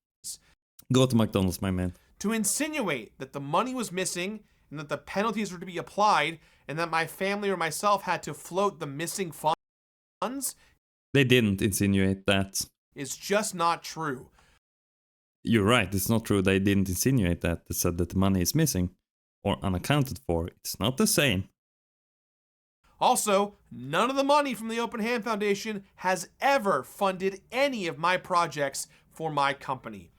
Go to McDonald's, my man. To insinuate that the money was missing and that the penalties were to be applied and that my family or myself had to float the missing funds. They didn't insinuate that. Is just not true. You're right, it's not true. They didn't insinuate that. They said that the money is missing or unaccounted for. It's not the same. Also, none of the money from the Open Hand Foundation has ever funded any of my projects for my company.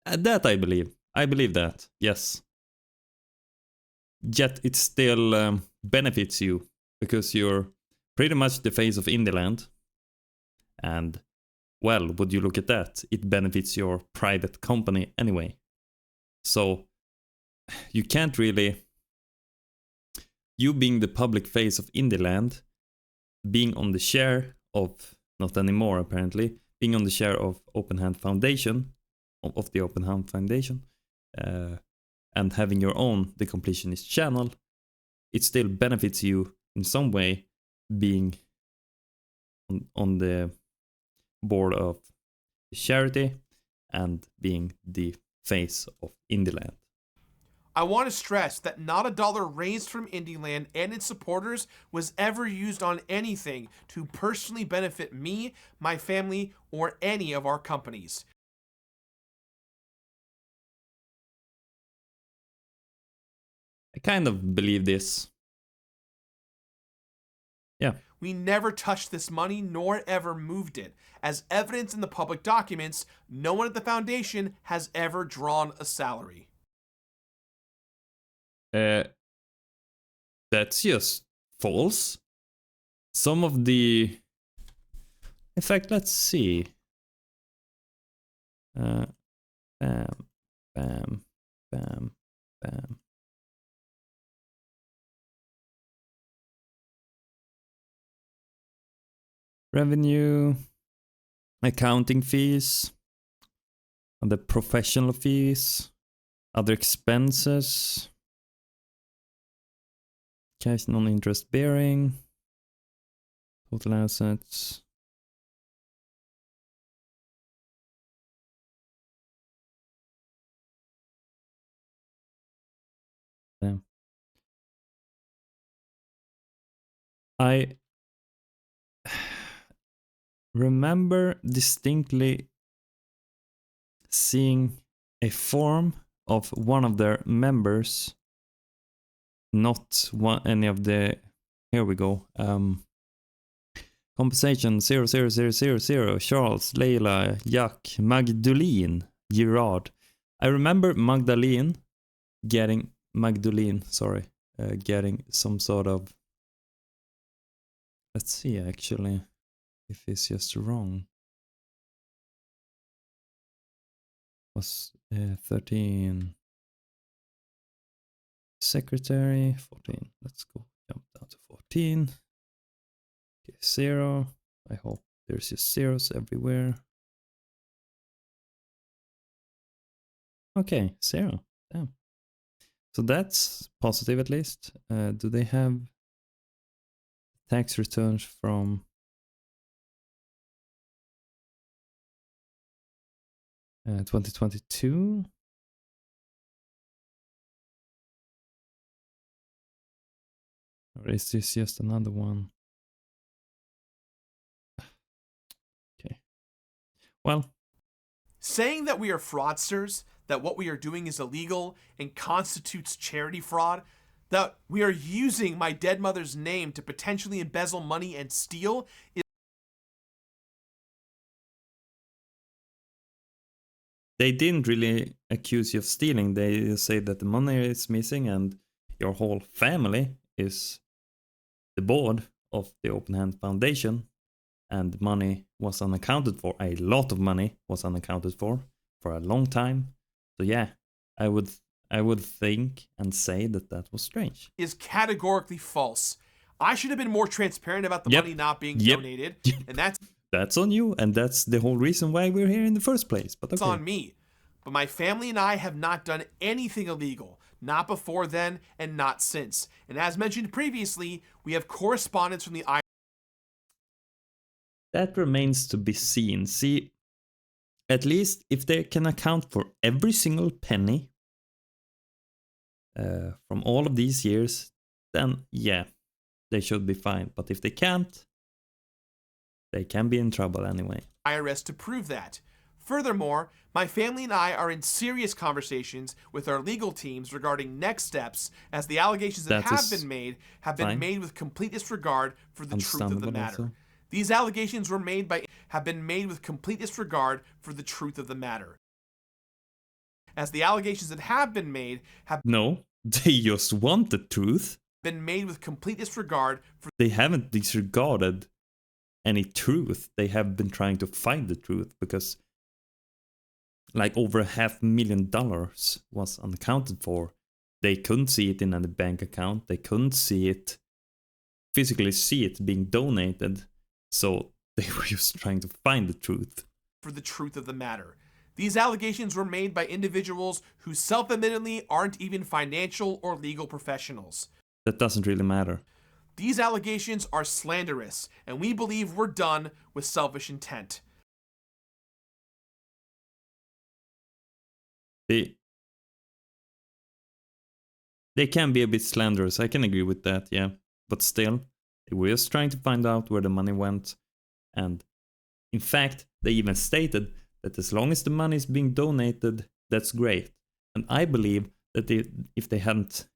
That I believe. I believe that, yes. Yet it still benefits you, because you're pretty much the face of Indieland. And, well, would you look at that? It benefits your private company anyway. So, you can't really, you being the public face of Indieland, being on the chair of, not anymore apparently, being on the chair of Open Hand Foundation, of the Open Hand Foundation, and having your own The Completionist channel, it still benefits you in some way being on the board of the charity and being the face of Indieland. I want to stress that not a dollar raised from Indieland and its supporters was ever used on anything to personally benefit me, my family, or any of our companies. I kind of believe this. Yeah. We never touched this money nor ever moved it. As evidence in the public documents, no one at the foundation has ever drawn a salary. That's just false. Some of the... In fact, let's see. Bam, bam, bam, bam. Revenue, accounting fees, other professional fees, other expenses, cash non-interest bearing, total assets. Damn. I remember distinctly seeing a form of one of their members, not any of the, here we go, compensation 00000, Charles, Leila, Jack, Magdalene, Jirard. I remember Magdalene getting some sort of, let's see actually if it's just wrong. Was 13 secretary, 14, let's go jump down to 14. Okay, 0, I hope there's just zeros everywhere. Okay, 0, damn. So that's positive at least. Do they have tax returns from 2022? Or is this just another one? Okay. Well. Saying that we are fraudsters, that what we are doing is illegal and constitutes charity fraud, that we are using my dead mother's name to potentially embezzle money and steal is... They didn't really accuse you of stealing. They say that the money is missing and your whole family is the board of the Open Hand Foundation, and money was unaccounted for. A lot of money was unaccounted for a long time. So yeah, I would think and say that that was strange. Is categorically false. I should have been more transparent about the money not being donated, and that's on you, and that's the whole reason why we're here in the first place. But okay. It's on me. But my family and I have not done anything illegal, not before then and not since. And as mentioned previously, we have correspondence from the IRS. That remains to be seen. See, at least if they can account for every single penny from all of these years, then yeah, they should be fine. But if they can't, they can be in trouble anyway. IRS to prove that. Furthermore, my family and I are in serious conversations with our legal teams regarding next steps, as the allegations that have been made with complete disregard for the truth of the matter. Also. These allegations have been made with complete disregard for the truth of the matter. As the allegations that have been made No, they just want the truth. Been made with complete disregard for... They haven't disregarded any truth. They have been trying to find the truth, because like over $500,000 was unaccounted for They couldn't see it in any bank account. They couldn't physically see it being donated. So they were just trying to find the truth. For the truth of the matter. These allegations were made by individuals who self-admittedly aren't even financial or legal professionals. That doesn't really matter. These allegations are slanderous, and we believe were done with selfish intent. They can be a bit slanderous, I can agree with that, yeah. But still, they were just trying to find out where the money went. And in fact, they even stated that as long as the money is being donated, that's great. And I believe that if they hadn't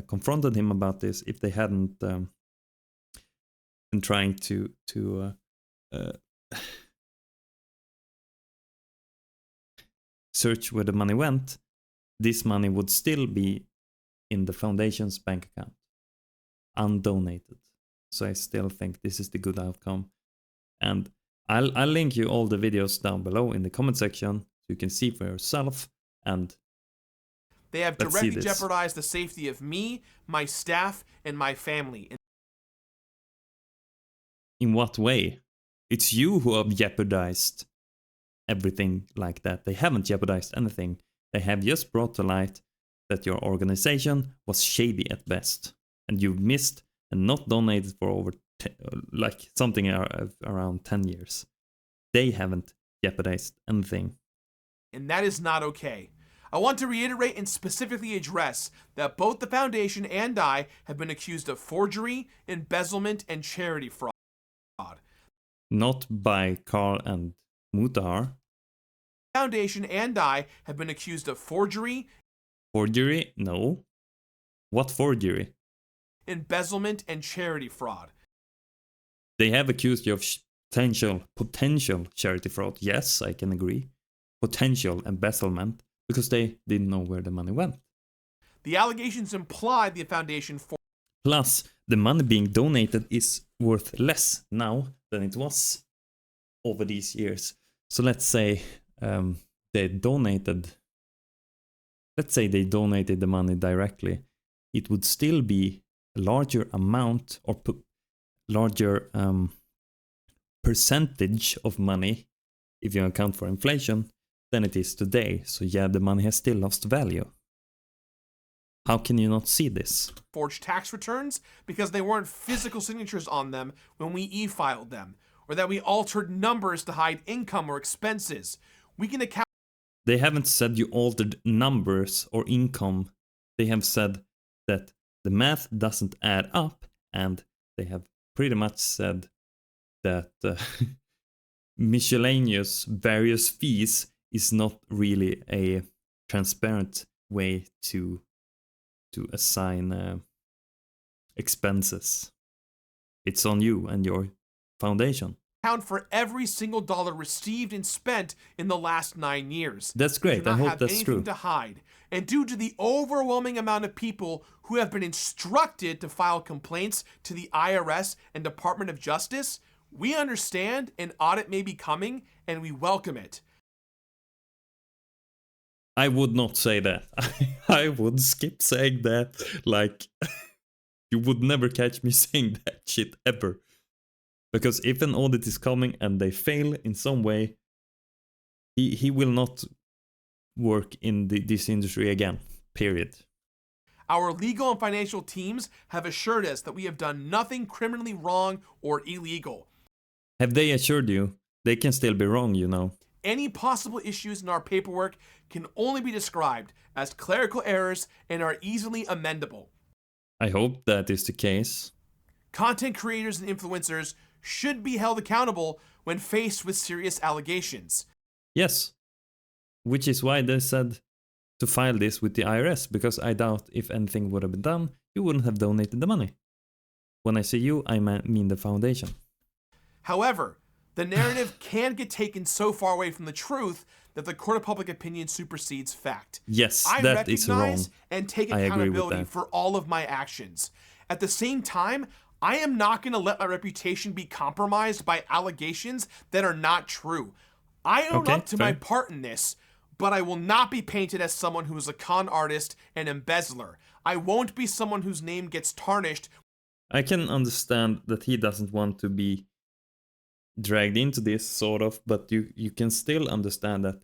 confronted him about this, if they hadn't been trying to search where the money went, this money would still be in the foundation's bank account, undonated. So I still think this is the good outcome. And I'll link you all the videos down below in the comment section so you can see for yourself. And they have directly jeopardized the safety of me, my staff, and my family. In what way? It's you who have jeopardized everything like that. They haven't jeopardized anything. They have just brought to light that your organization was shady at best. And you've missed and not donated for over something around 10 years. They haven't jeopardized anything. And that is not okay. I want to reiterate and specifically address that both the Foundation and I have been accused of forgery, embezzlement, and charity fraud. Not by Carl and Mutar. Foundation and I have been accused of forgery. Forgery? No. What forgery? Embezzlement and charity fraud. They have accused you of potential charity fraud. Yes, I can agree. Potential embezzlement, because they didn't know where the money went. The allegations imply the foundation for. Plus, the money being donated is worth less now than it was over these years. So let's say they donated the money directly. It would still be a larger amount or larger percentage of money, if you account for inflation, than it is today. So yeah, the money has still lost value. How can you not see this? Forged tax returns because they weren't physical signatures on them when we e-filed them, or that we altered numbers to hide income or expenses. We can account. They haven't said you altered numbers or income. They have said that the math doesn't add up, and they have pretty much said that miscellaneous various fees is not really a transparent way to assign expenses. It's on you and your foundation. Account for every single dollar received and spent in the last 9 years. That's great. I hope that's true. To hide. And due to the overwhelming amount of people who have been instructed to file complaints to the IRS and Department of Justice, we understand an audit may be coming and we welcome it. I would not say that. I would skip saying that. Like, you would never catch me saying that shit ever. Because if an audit is coming and they fail in some way, he will not work in this industry again. Period. Our legal and financial teams have assured us that we have done nothing criminally wrong or illegal. Have they assured you? They can still be wrong, you know. Any possible issues in our paperwork can only be described as clerical errors and are easily amendable. I hope that is the case. Content creators and influencers should be held accountable when faced with serious allegations. Yes. Which is why they said to file this with the IRS, because I doubt if anything would have been done, you wouldn't have donated the money. When I say you, I mean the foundation. However, the narrative can get taken so far away from the truth that the court of public opinion supersedes fact. Yes, I that is wrong. recognize and take accountability for all of my actions. At the same time, I am not going to let my reputation be compromised by allegations that are not true. I own up to my part in this, But I will not be painted as someone who is a con artist and embezzler. I won't be someone whose name gets tarnished. I can understand that he doesn't want to be dragged into this, sort of, but you can still understand that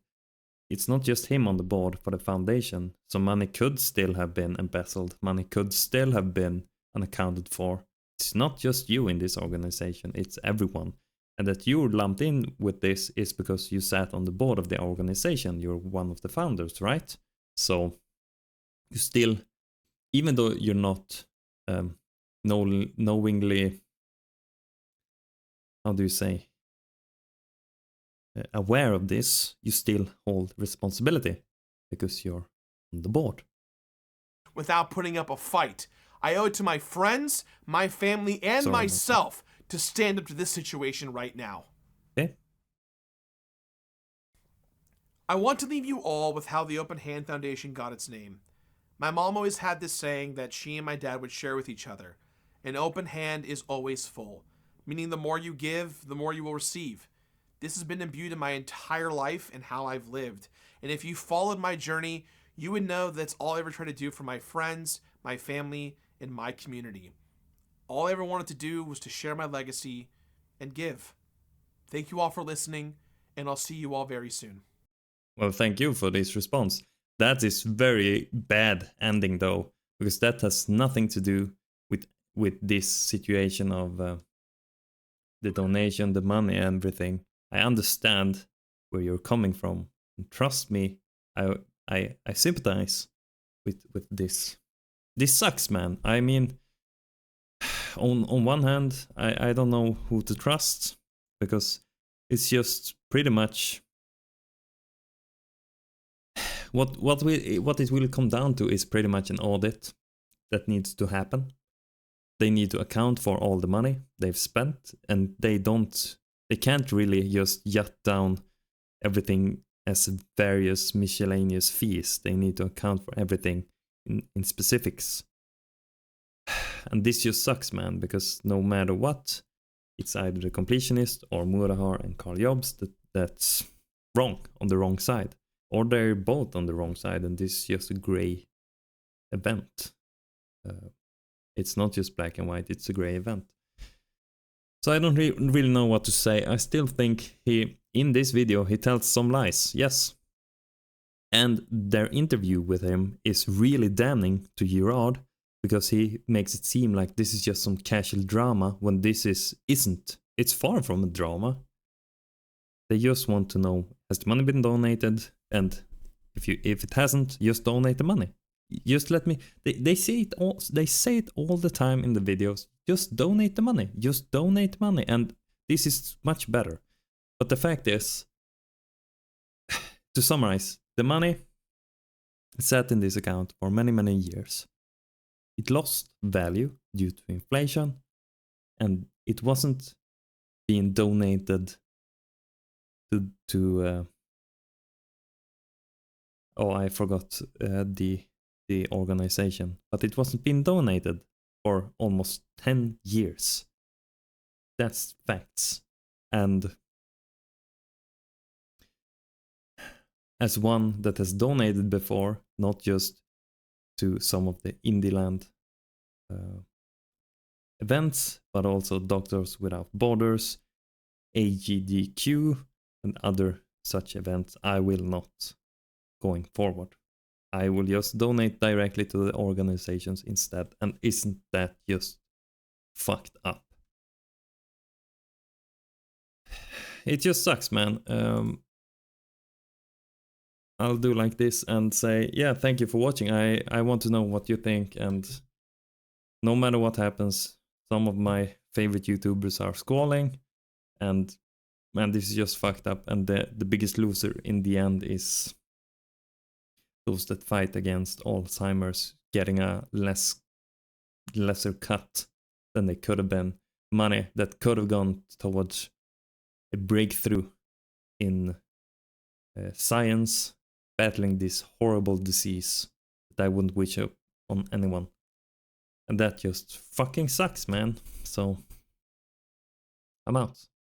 it's not just him on the board for the foundation. So money could still have been embezzled. Money could still have been unaccounted for. It's not just you in this organization, it's everyone. And that you're lumped in with this is because you sat on the board of the organization. You're one of the founders, right? So you still, even though you're not knowingly, how do you say, aware of this, you still hold responsibility because you're on the board. Without putting up a fight. I owe it to my friends, my family, and myself to stand up to this situation right now. Okay. I want to leave you all with how the Open Hand Foundation got its name. My mom always had this saying that she and my dad would share with each other. An open hand is always full, meaning the more you give, the more you will receive. This has been imbued in my entire life and how I've lived. And if you followed my journey, you would know that's all I ever tried to do for my friends, my family, and my community. All I ever wanted to do was to share my legacy and give. Thank you all for listening, and I'll see you all very soon. Well, thank you for this response. That is very bad ending, though, because that has nothing to do with this situation of the donation, the money, everything. I understand where you're coming from, and trust me, I sympathize with this. This sucks, man. I mean, on one hand, I don't know who to trust, because it's just pretty much what it will come down to is pretty much an audit that needs to happen. They need to account for all the money they've spent, and they can't really just jot down everything as various miscellaneous fees. They need to account for everything in specifics. And this just sucks, man, because no matter what, it's either the Completionist or Murahar and Carl Jobs that's wrong, on the wrong side. Or they're both on the wrong side, and this is just a grey event. It's not just black and white, it's a grey event. So I don't really know what to say. I still think in this video, he tells some lies, yes. And their interview with him is really damning to Jirard, because he makes it seem like this is just some casual drama when this isn't. It's far from a drama. They just want to know, has the money been donated? And if it hasn't, just donate the money. Just let me. They say it all. They say it all the time in the videos. Just donate the money. Just donate money, and this is much better. But the fact is, to summarize, the money sat in this account for many years. It lost value due to inflation, and it wasn't being donated to I forgot the organization, but it wasn't being donated for almost 10 years. That's facts. And as one that has donated before, not just to some of the Indie Land events, but also Doctors Without Borders, AGDQ, and other such events, I will not going forward. I will just donate directly to the organizations instead. And isn't that just fucked up? It just sucks, man. I'll do like this and say, yeah, thank you for watching. I want to know what you think, and no matter what happens, some of my favorite YouTubers are squalling, and man, this is just fucked up, and the biggest loser in the end is those that fight against Alzheimer's getting a lesser cut than they could have been. Money that could have gone towards a breakthrough in science, battling this horrible disease that I wouldn't wish on anyone. And that just fucking sucks, man. So, I'm out.